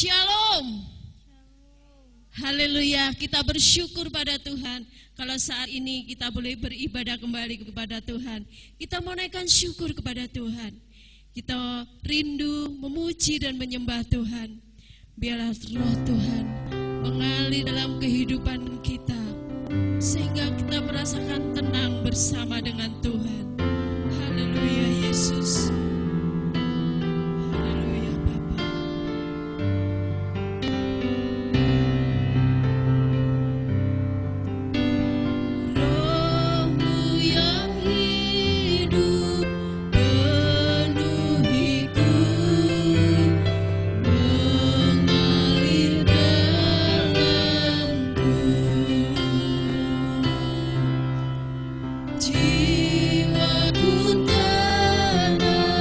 Shalom. Haleluya, kita bersyukur pada Tuhan kalau saat ini kita boleh beribadah kembali kepada Tuhan. Kita mau naikkan syukur kepada Tuhan. Kita rindu memuji dan menyembah Tuhan. Biarlah roh Tuhan mengalir dalam kehidupan kita sehingga kita merasakan tenang bersama dengan Tuhan. Haleluya Yesus. Jiwaku tenang.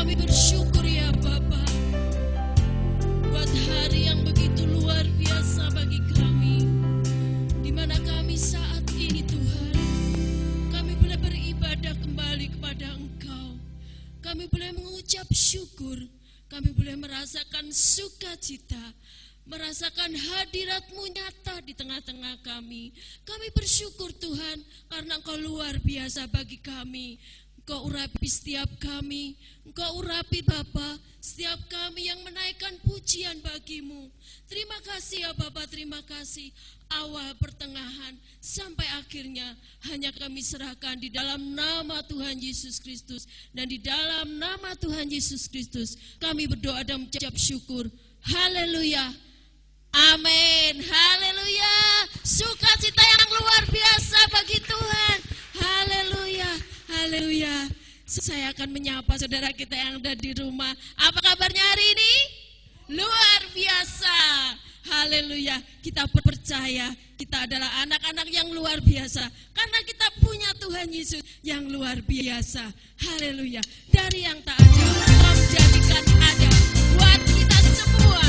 Kami bersyukur ya Bapa, buat hari yang begitu luar biasa bagi kami, di mana kami saat ini Tuhan, kami boleh beribadah kembali kepada Engkau. Kami boleh mengucap syukur, kami boleh merasakan sukacita, merasakan hadirat-Mu nyata di tengah-tengah kami. Kami bersyukur Tuhan, karena Engkau luar biasa bagi kami. Engkau urapi setiap kami, Engkau urapi Bapa, setiap kami yang menaikkan pujian bagi-Mu. Terima kasih ya Bapa, terima kasih. Awal, pertengahan, sampai akhirnya hanya kami serahkan di dalam nama Tuhan Yesus Kristus. Dan di dalam nama Tuhan Yesus Kristus kami berdoa dan mengucap syukur. Haleluya, amin, haleluya. Sukacita yang luar biasa bagi Tuhan. Haleluya, haleluya. Saya akan menyapa saudara kita yang ada di rumah. Apa kabarnya hari ini? Luar biasa. Haleluya. Kita percaya kita adalah anak-anak yang luar biasa, karena kita punya Tuhan Yesus yang luar biasa. Haleluya. Dari yang tak ada, Kau menjadikan ada buat kita semua.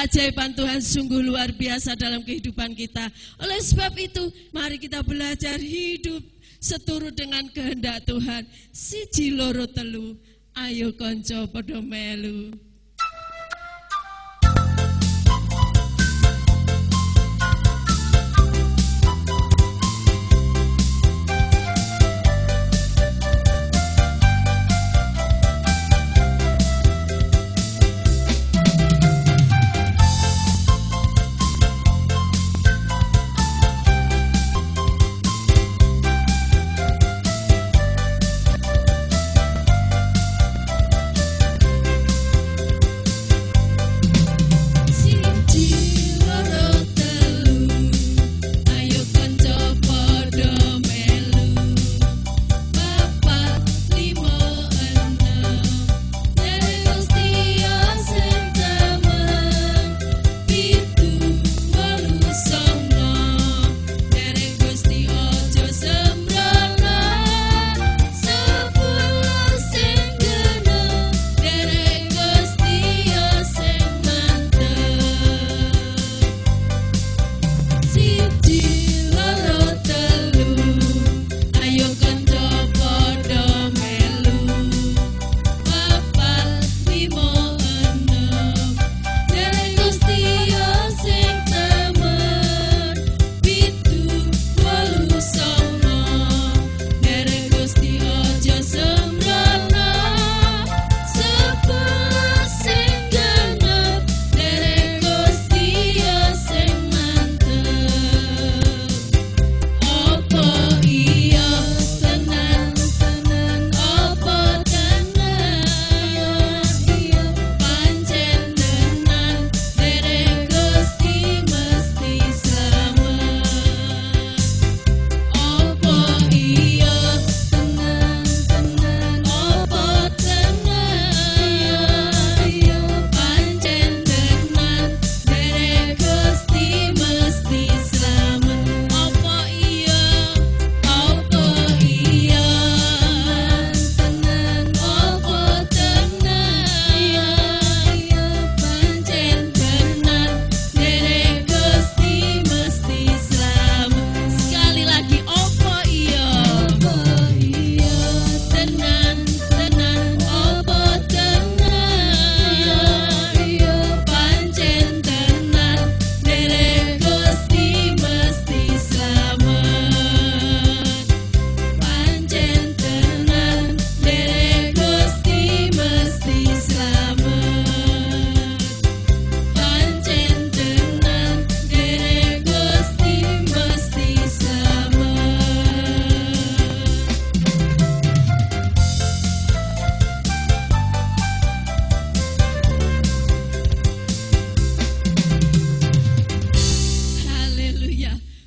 keajaiban Tuhan sungguh luar biasa dalam kehidupan kita. Oleh sebab itu, mari kita belajar hidup seturut dengan kehendak Tuhan. Siji loro telu, Ayo konco padha melu.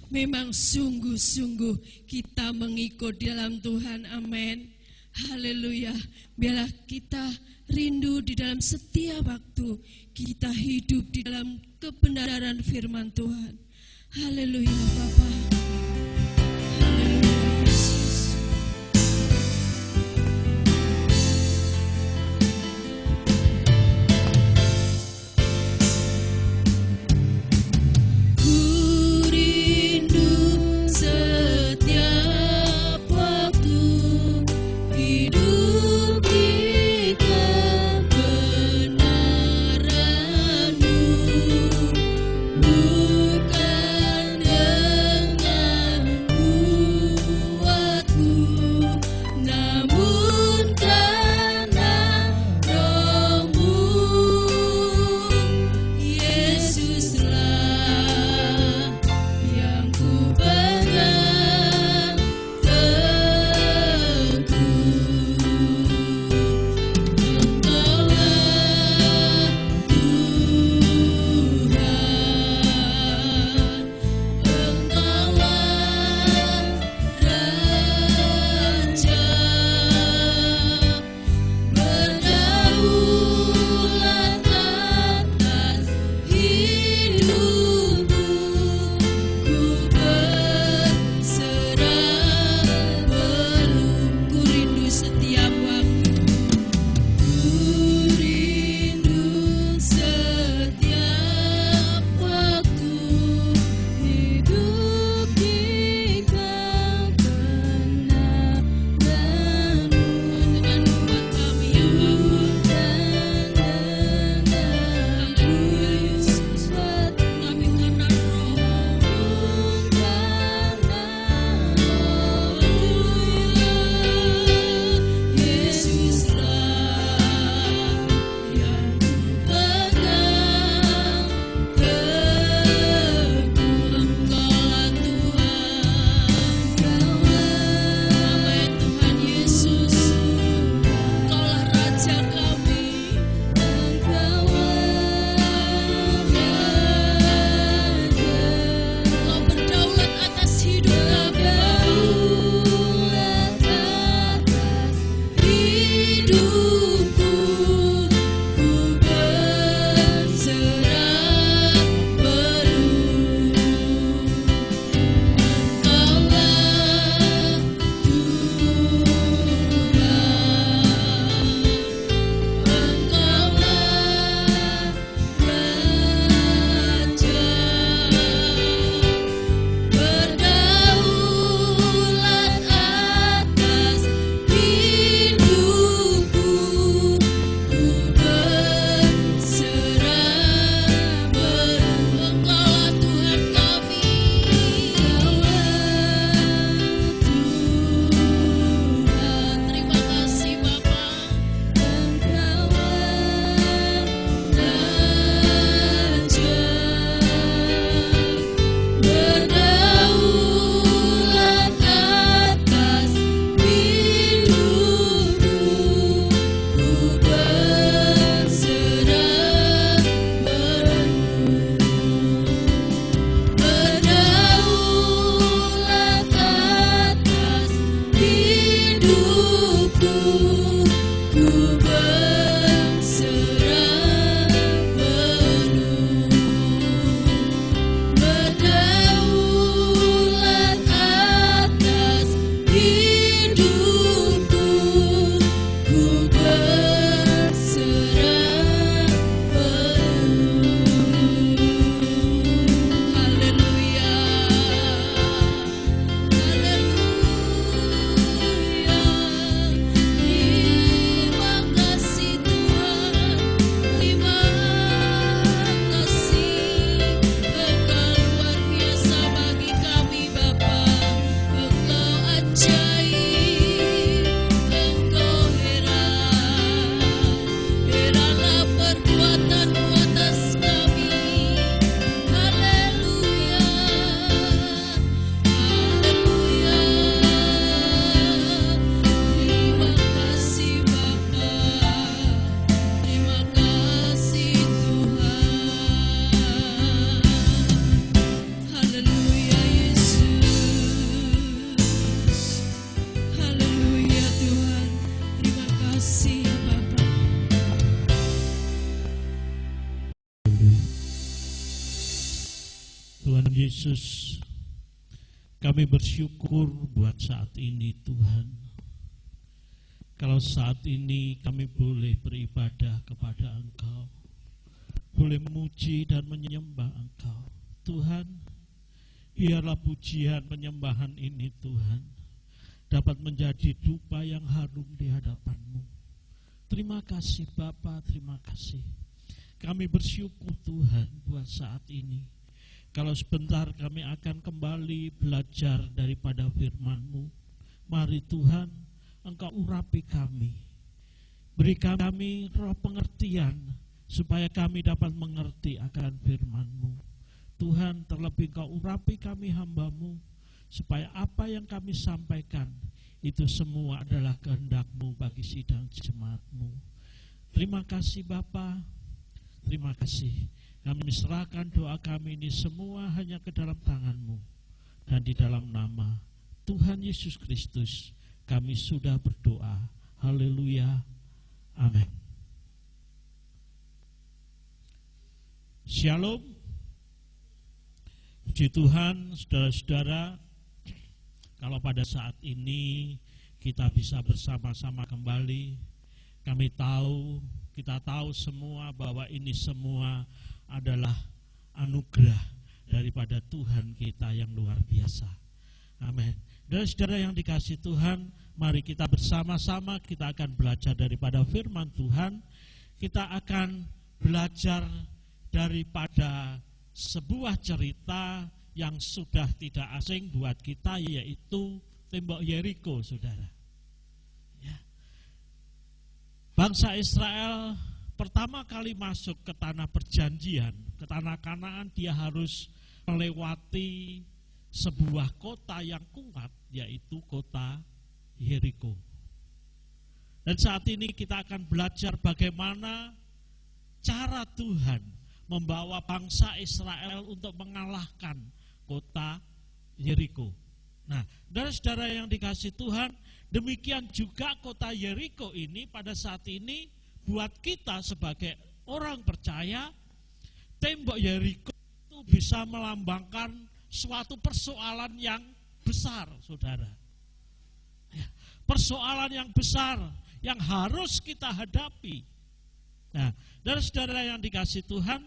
Memang sungguh-sungguh kita mengikut dalam Tuhan, amin. Haleluya. Biarlah kita rindu di dalam setiap waktu kita hidup di dalam kebenaran firman Tuhan. Haleluya Bapa. Haleluya Yesus. Bukan dengan Tuhan Yesus, kami bersyukur buat saat ini Tuhan. Kalau saat ini kami boleh beribadah kepada Engkau, boleh memuji dan menyembah Engkau. Tuhan, biarlah pujian penyembahan ini Tuhan dapat menjadi dupa yang harum di hadapan-Mu. Terima kasih Bapa, terima kasih. Kami bersyukur Tuhan buat saat ini. Kalau sebentar kami akan kembali belajar daripada firman-Mu. Mari Tuhan, Engkau urapi kami. Berikan kami roh pengertian, supaya kami dapat mengerti akan firman-Mu. Tuhan, terlebih Engkau urapi kami hamba-Mu, supaya apa yang kami sampaikan, itu semua adalah kehendak-Mu bagi sidang jemaat-Mu. Terima kasih Bapa, terima kasih. Kami serahkan doa kami ini semua hanya ke dalam tangan-Mu. Dan di dalam nama Tuhan Yesus Kristus kami sudah berdoa. Haleluya. Amin. Shalom. Puji Tuhan, saudara-saudara. Kalau pada saat ini kita bisa bersama-sama kembali, kita tahu semua bahwa ini semua adalah anugerah daripada Tuhan kita yang luar biasa. Amin. Saudara-saudara yang dikasihi Tuhan, mari kita bersama-sama kita akan belajar daripada firman Tuhan. Kita akan belajar daripada sebuah cerita yang sudah tidak asing buat kita, yaitu tembok Yeriko, saudara. Ya. Bangsa Israel pertama kali masuk ke tanah perjanjian, ke tanah Kanaan, dia harus melewati sebuah kota yang kuat, yaitu kota Yeriko. Dan saat ini kita akan belajar bagaimana cara Tuhan membawa bangsa Israel untuk mengalahkan kota Yeriko. Nah, saudara-saudara yang dikasihi Tuhan, demikian juga kota Yeriko ini pada saat ini buat kita sebagai orang percaya, tembok Yeriko itu bisa melambangkan suatu persoalan yang besar, saudara. Ya, persoalan yang besar yang harus kita hadapi. Nah, saudara yang dikasihi Tuhan,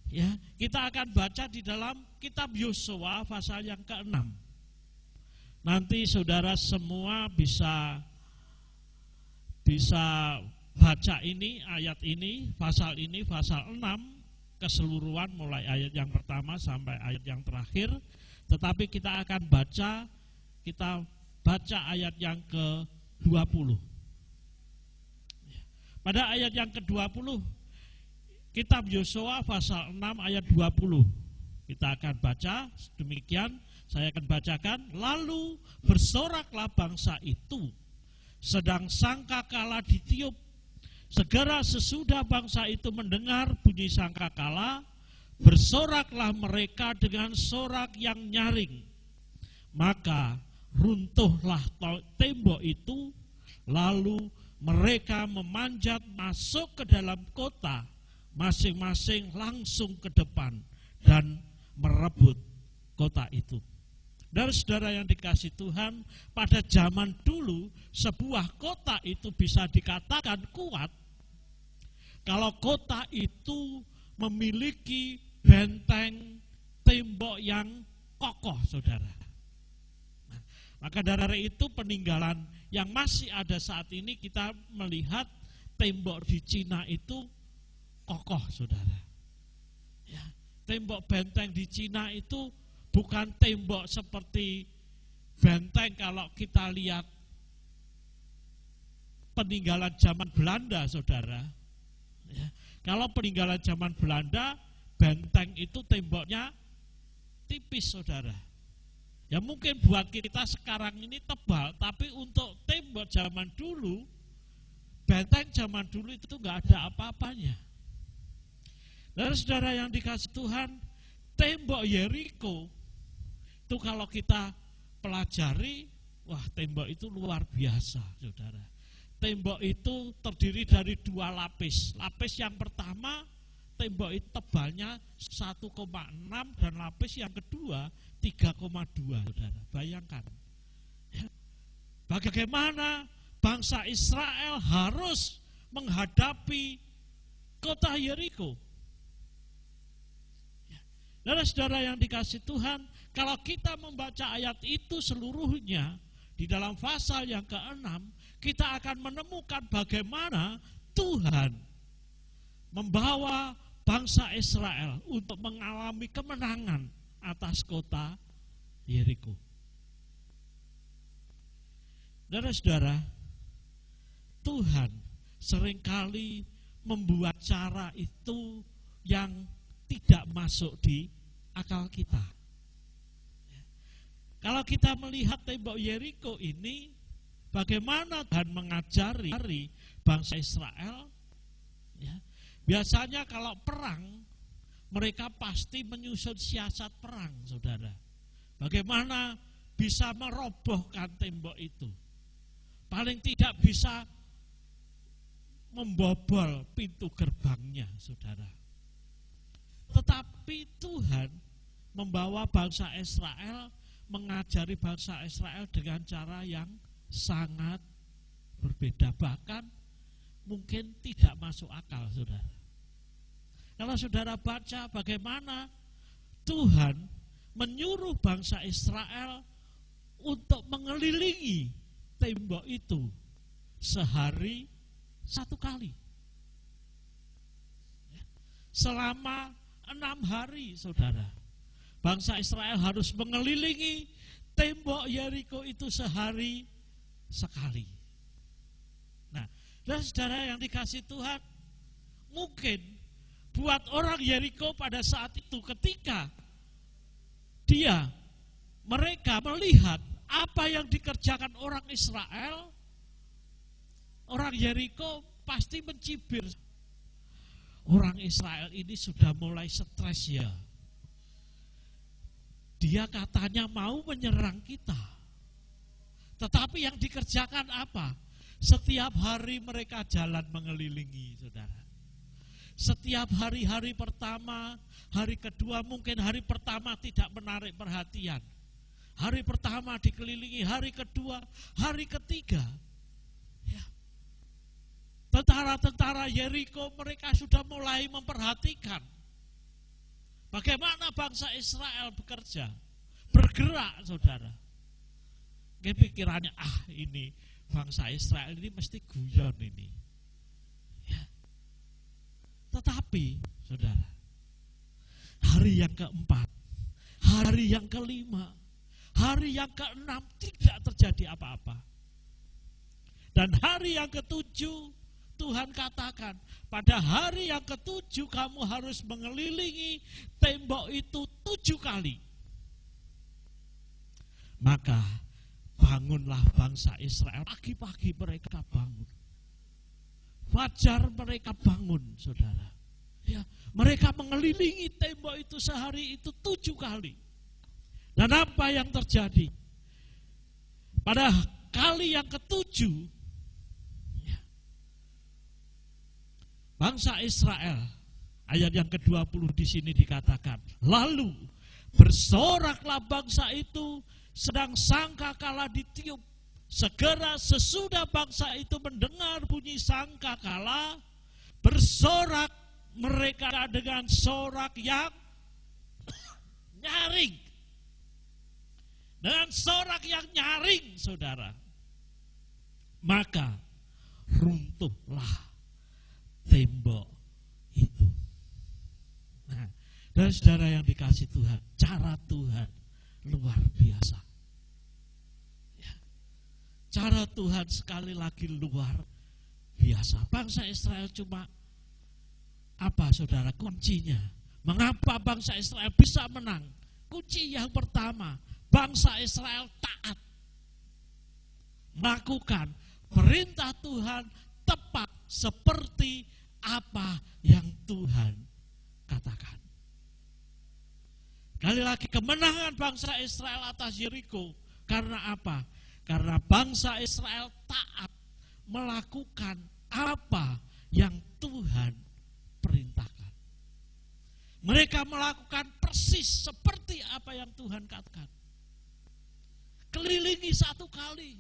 ya, kita akan baca di dalam kitab Yosua pasal yang ke-6. Nanti saudara semua bisa baca ayat ini, pasal 6 keseluruhan mulai ayat yang pertama sampai ayat yang terakhir. Tetapi kita akan baca ayat yang ke-20. Pada ayat yang ke-20 kitab Yosua pasal 6 ayat 20. Kita akan baca demikian, saya akan bacakan. Lalu bersoraklah bangsa itu, sedang sangkakala ditiup. Segera sesudah bangsa itu mendengar bunyi sangkakala, bersoraklah mereka dengan sorak yang nyaring. Maka runtuhlah tembok itu, lalu mereka memanjat masuk ke dalam kota, masing-masing langsung ke depan dan merebut kota itu. Dan saudara yang dikasihi Tuhan, pada zaman dulu sebuah kota itu bisa dikatakan kuat kalau kota itu memiliki benteng tembok yang kokoh, saudara. Nah, maka dari itu peninggalan yang masih ada saat ini, kita melihat tembok di Cina itu kokoh, saudara. Ya, tembok benteng di Cina itu bukan tembok seperti benteng kalau kita lihat peninggalan zaman Belanda, saudara. Ya, kalau peninggalan zaman Belanda, benteng itu temboknya tipis, saudara. Ya mungkin buat kita sekarang ini tebal, tapi untuk tembok zaman dulu, benteng zaman dulu itu nggak ada apa-apanya. Dan saudara yang dikasihi Tuhan, tembok Yeriko itu kalau kita pelajari, wah tembok itu luar biasa, saudara. Tembok itu terdiri dari 2 lapis. Lapis yang pertama tembok itu tebalnya 1,6 dan lapis yang kedua 3,2, saudara. Bayangkan. Bagaimana bangsa Israel harus menghadapi kota Yeriko. Saudara yang dikasih Tuhan, kalau kita membaca ayat itu seluruhnya di dalam pasal yang ke-6, kita akan menemukan bagaimana Tuhan membawa bangsa Israel untuk mengalami kemenangan atas kota Yeriko. Saudara, Tuhan seringkali membuat cara itu yang tidak masuk di akal kita. Kalau kita melihat tembok Yeriko ini, bagaimana Tuhan mengajari bangsa Israel, ya, biasanya kalau perang, mereka pasti menyusun siasat perang, saudara. Bagaimana bisa merobohkan tembok itu. Paling tidak bisa membobol pintu gerbangnya, saudara. Tetapi Tuhan membawa bangsa Israel, mengajari bangsa Israel dengan cara yang sangat berbeda. Bahkan mungkin tidak masuk akal, saudara. Kalau saudara baca bagaimana Tuhan menyuruh bangsa Israel untuk mengelilingi tembok itu sehari 1 kali. Selama 6 hari, saudara. Bangsa Israel harus mengelilingi tembok Yeriko itu sehari sekali. Nah, dan saudara yang dikasih Tuhan, mungkin buat orang Yeriko pada saat itu ketika mereka melihat apa yang dikerjakan orang Israel, orang Yeriko pasti mencibir. Orang Israel ini sudah mulai stres ya. Dia katanya mau menyerang kita. Tetapi yang dikerjakan apa? Setiap hari mereka jalan mengelilingi, saudara. Setiap hari pertama, hari kedua, mungkin hari pertama tidak menarik perhatian. Hari pertama dikelilingi, hari kedua, hari ketiga. Ya. Tentara-tentara Yeriko mereka sudah mulai memperhatikan bagaimana bangsa Israel bekerja, bergerak, saudara. Pikirannya, ini bangsa Israel ini mesti guyon ini. Ya. Tetapi, saudara, hari yang keempat, hari yang kelima, hari yang keenam tidak terjadi apa-apa. Dan hari yang ketujuh, Tuhan katakan, pada hari yang ketujuh kamu harus mengelilingi tembok itu 7 kali. Maka bangunlah bangsa Israel, pagi-pagi mereka bangun. Fajar mereka bangun, saudara. Ya, mereka mengelilingi tembok itu sehari itu 7 kali. Dan apa yang terjadi? Pada kali yang ketujuh, ya, bangsa Israel, ayat yang ke-20 di sini dikatakan, lalu bersoraklah bangsa itu, sedang sangkakala ditiup. Segera sesudah bangsa itu mendengar bunyi sangkakala, bersorak mereka dengan sorak yang nyaring. Dengan sorak yang nyaring, saudara. Maka runtuhlah tembok itu. Nah, dan saudara yang dikasih Tuhan, cara Tuhan luar biasa. Cara Tuhan sekali lagi luar biasa. Bangsa Israel cuma apa, saudara, kuncinya? Mengapa bangsa Israel bisa menang? Kunci yang pertama, bangsa Israel taat. Melakukan perintah Tuhan tepat seperti apa yang Tuhan katakan. Kali lagi kemenangan bangsa Israel atas Yeriko. Karena apa? Karena bangsa Israel taat melakukan apa yang Tuhan perintahkan. Mereka melakukan persis seperti apa yang Tuhan katakan. Kelilingi 1 kali,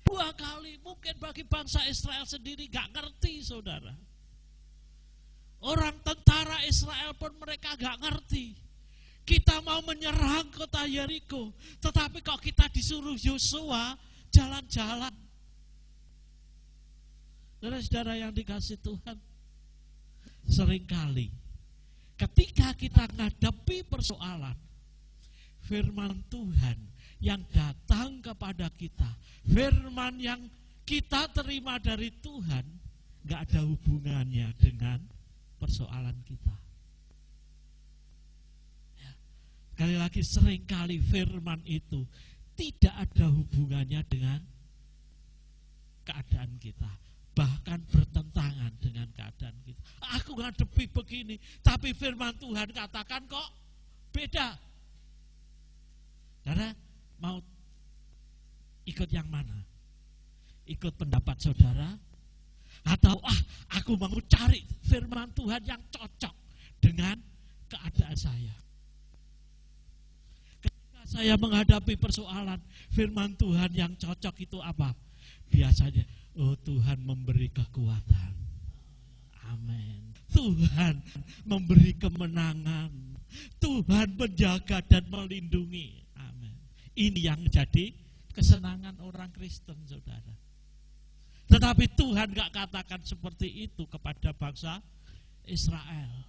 2 kali, mungkin bagi bangsa Israel sendiri gak ngerti, saudara. Orang tentara Israel pun mereka gak ngerti. Kita mau menyerang kota Yeriko, tetapi kok kita disuruh Yosua jalan-jalan. Saudara-saudara yang dikasih Tuhan, seringkali ketika kita menghadapi persoalan, firman Tuhan yang datang kepada kita, firman yang kita terima dari Tuhan, gak ada hubungannya dengan persoalan kita. Ya. Sekali lagi, seringkali firman itu tidak ada hubungannya dengan keadaan kita, bahkan bertentangan dengan keadaan kita. Aku ngadepi begini, tapi firman Tuhan katakan kok beda. Karena mau ikut yang mana? Ikut pendapat saudara? Atau aku mau cari firman Tuhan yang cocok dengan keadaan saya. Ketika saya menghadapi persoalan, firman Tuhan yang cocok itu apa? Biasanya, Tuhan memberi kekuatan. Amin. Tuhan memberi kemenangan. Tuhan menjaga dan melindungi. Amin. Ini yang jadi kesenangan orang Kristen, saudara. Tetapi Tuhan gak katakan seperti itu kepada bangsa Israel.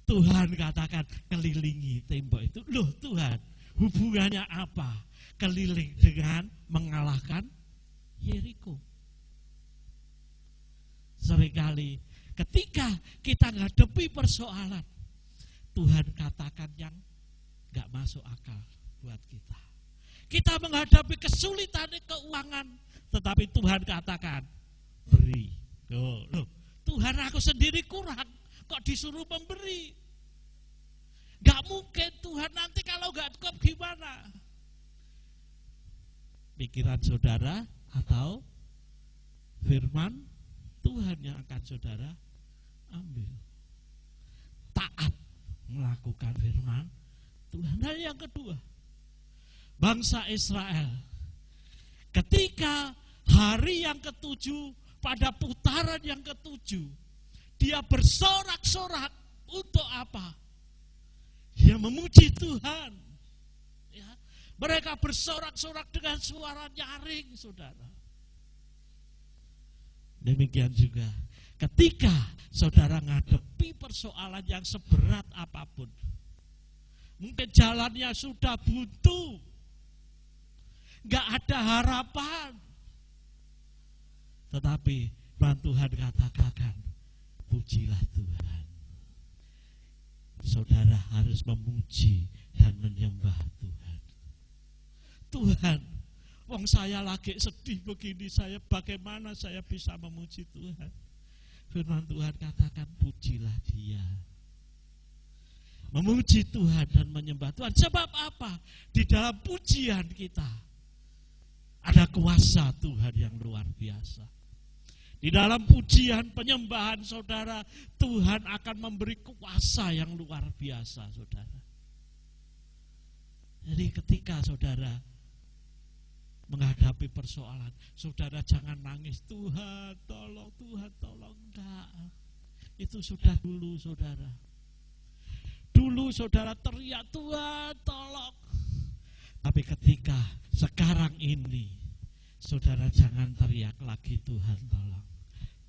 Tuhan katakan kelilingi tembok itu. Loh Tuhan, hubungannya apa? Keliling dengan mengalahkan Yeriko. Seringkali ketika kita menghadapi persoalan, Tuhan katakan yang gak masuk akal buat kita. Kita menghadapi kesulitan keuangan, tetapi Tuhan katakan beri. Loh, Tuhan aku sendiri kurang, kok disuruh memberi? Gak mungkin Tuhan, nanti kalau gak cukup gimana? Pikiran saudara atau firman Tuhan yang akan saudara ambil. Taat melakukan firman Tuhan. Dan yang kedua, bangsa Israel ketika hari yang ke-7, pada putaran yang ke-7, dia bersorak-sorak untuk apa? Dia memuji Tuhan. Ya, mereka bersorak-sorak dengan suara nyaring, saudara. Demikian juga ketika saudara ngadepi persoalan yang seberat apapun, mungkin jalannya sudah buntu, gak ada harapan, tetapi Tuhan katakan, pujilah Tuhan. Saudara harus memuji dan menyembah Tuhan. Tuhan, wong saya lagi sedih begini, bagaimana saya bisa memuji Tuhan? Firman Tuhan katakan, pujilah Dia. Memuji Tuhan dan menyembah Tuhan. Sebab apa? Di dalam pujian kita ada kuasa Tuhan yang luar biasa. Di dalam pujian penyembahan saudara, Tuhan akan memberi kuasa yang luar biasa, saudara. Jadi ketika saudara menghadapi persoalan, saudara jangan nangis, Tuhan tolong, enggak. Itu sudah dulu, saudara. Dulu saudara teriak, Tuhan tolong. Tapi ketika sekarang ini, saudara jangan teriak lagi, Tuhan tolong.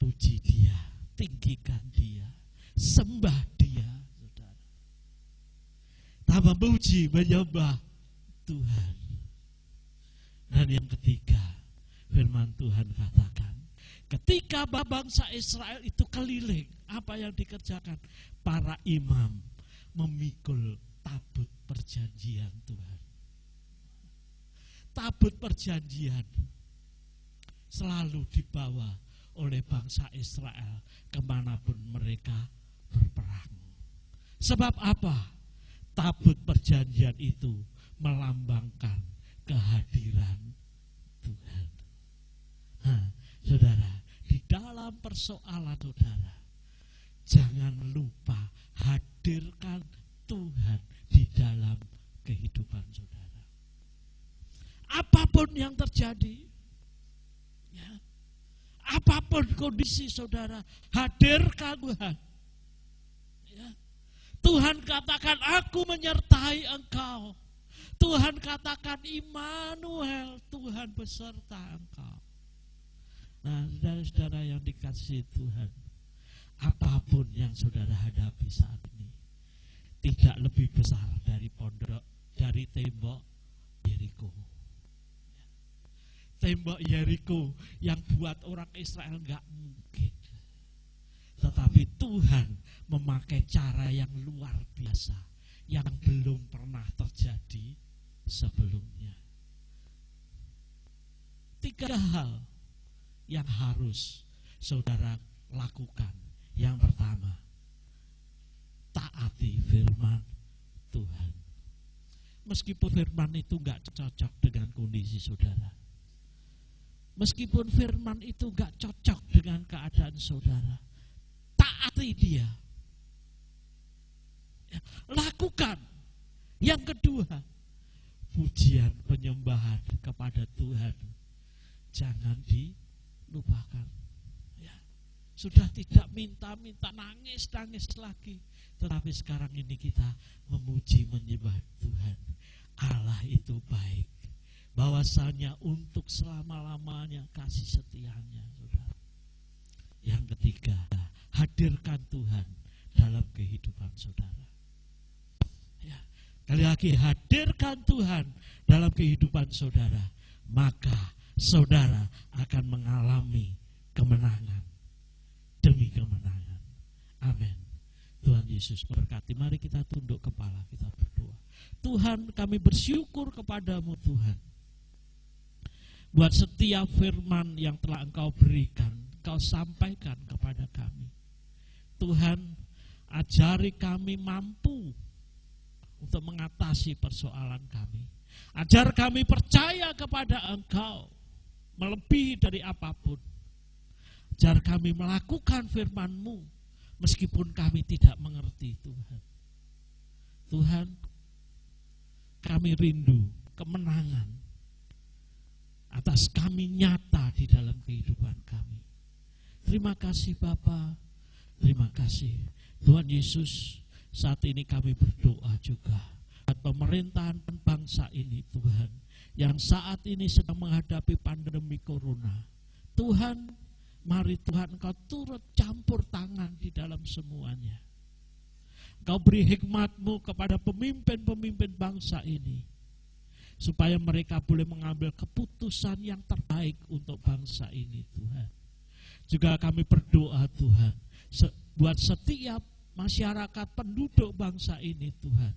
Puji Dia, tinggikan Dia, sembah Dia, saudara. Tambah puji, menyembah Tuhan. Dan yang ketiga, firman Tuhan katakan, ketika bangsa Israel itu keliling, apa yang dikerjakan? Para imam memikul tabut perjanjian Tuhan. Tabut perjanjian selalu dibawa oleh bangsa Israel kemanapun mereka berperang. Sebab apa? Tabut perjanjian itu melambangkan kehadiran Tuhan. Nah, saudara, di dalam persoalan saudara, jangan lupa hadirkan Tuhan di dalam kehidupan saudara. Apapun yang terjadi, ya, apapun kondisi saudara, hadirkan Tuhan. Ya. Tuhan katakan, aku menyertai engkau. Tuhan katakan, Immanuel, Tuhan beserta engkau. Nah, saudara-saudara yang dikasihi Tuhan, apapun yang saudara hadapi saat ini tidak lebih besar dari dari tembok Yeriko. Tembok Yeriko yang buat orang Israel enggak mungkin. Tetapi Tuhan memakai cara yang luar biasa yang belum pernah terjadi sebelumnya. 3 hal yang harus saudara lakukan. Yang pertama, taati firman Tuhan. Meskipun firman itu gak cocok dengan kondisi saudara, meskipun firman itu gak cocok dengan keadaan saudara, taati dia. Lakukan. Yang kedua, pujian penyembahan kepada Tuhan jangan dilupakan. Ya. Sudah tidak minta-minta, nangis-nangis lagi, tetapi sekarang ini kita memuji menyembah Tuhan. Allah itu baik, bahwasanya untuk selama-lamanya kasih setianya, saudara. Yang ketiga, hadirkan Tuhan dalam kehidupan saudara. Ya. Kali lagi, hadirkan Tuhan dalam kehidupan saudara, maka saudara akan mengalami kemenangan demi kemenangan. Amin. Tuhan Yesus memberkati. Mari kita tunduk kepala, kita berdoa. Tuhan, kami bersyukur kepadamu Tuhan, buat setiap firman yang telah Engkau berikan, Engkau sampaikan kepada kami. Tuhan, ajari kami mampu untuk mengatasi persoalan kami. Ajar kami percaya kepada Engkau melebihi dari apapun. Ajar kami melakukan firman-Mu meskipun kami tidak mengerti Tuhan. Tuhan, kami rindu kemenangan atas kami nyata di dalam kehidupan kami. Terima kasih Bapa, terima kasih Tuhan Yesus. Saat ini kami berdoa juga pemerintahan bangsa ini Tuhan, yang saat ini sedang menghadapi pandemi corona. Tuhan, mari Tuhan Engkau turut campur tangan di dalam semuanya. Engkau beri hikmat-Mu kepada pemimpin-pemimpin bangsa ini, supaya mereka boleh mengambil keputusan yang terbaik untuk bangsa ini Tuhan. Juga kami berdoa Tuhan, buat setiap masyarakat penduduk bangsa ini Tuhan,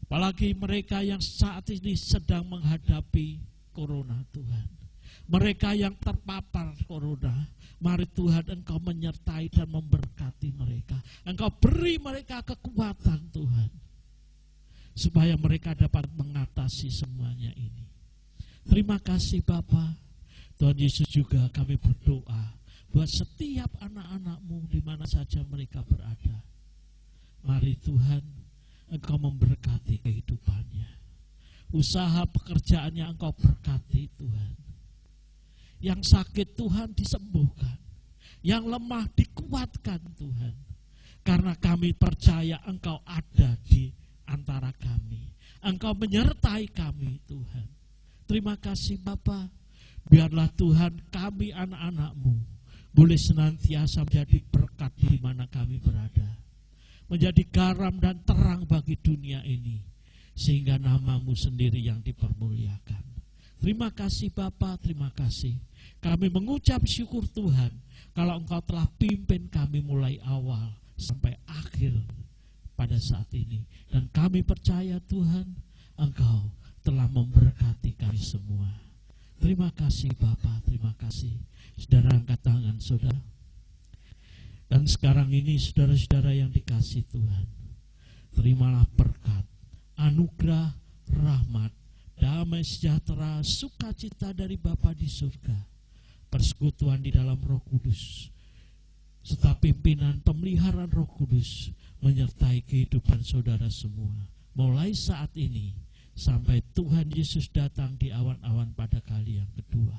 apalagi mereka yang saat ini sedang menghadapi corona Tuhan, mereka yang terpapar corona, mari Tuhan Engkau menyertai dan memberkati mereka. Engkau beri mereka kekuatan Tuhan, supaya mereka dapat mengatasi semuanya ini. Terima kasih Bapa. Tuhan Yesus, juga kami berdoa buat setiap anak-anak-Mu di mana saja mereka berada. Mari Tuhan Engkau memberkati kehidupannya, usaha pekerjaannya Engkau berkati Tuhan. Yang sakit Tuhan disembuhkan, yang lemah dikuatkan Tuhan, karena kami percaya Engkau ada di antara kami. Engkau menyertai kami Tuhan. Terima kasih Bapa. Biarlah Tuhan kami anak-anak-Mu boleh senantiasa menjadi berkat di mana kami berada, menjadi garam dan terang bagi dunia ini, sehingga nama-Mu sendiri yang dipermuliakan. Terima kasih Bapa, terima kasih. Kami mengucap syukur Tuhan, kalau Engkau telah pimpin kami mulai awal sampai akhir pada saat ini. Dan kami percaya Tuhan, Engkau telah memberkati kami semua. Terima kasih Bapa, terima kasih. Saudara, angkat tangan saudara. Dan sekarang ini saudara-saudara yang dikasih Tuhan, terimalah berkat, anugerah, rahmat, damai sejahtera, sukacita dari Bapa di surga, persekutuan di dalam Roh Kudus, serta pimpinan pemeliharaan Roh Kudus menyertai kehidupan saudara semua, mulai saat ini sampai Tuhan Yesus datang di awan-awan pada kali yang kedua.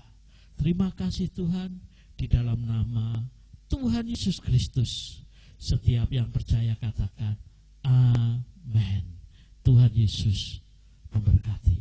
Terima kasih Tuhan, di dalam nama Tuhan Yesus Kristus. Setiap yang percaya katakan amin. Tuhan Yesus memberkati.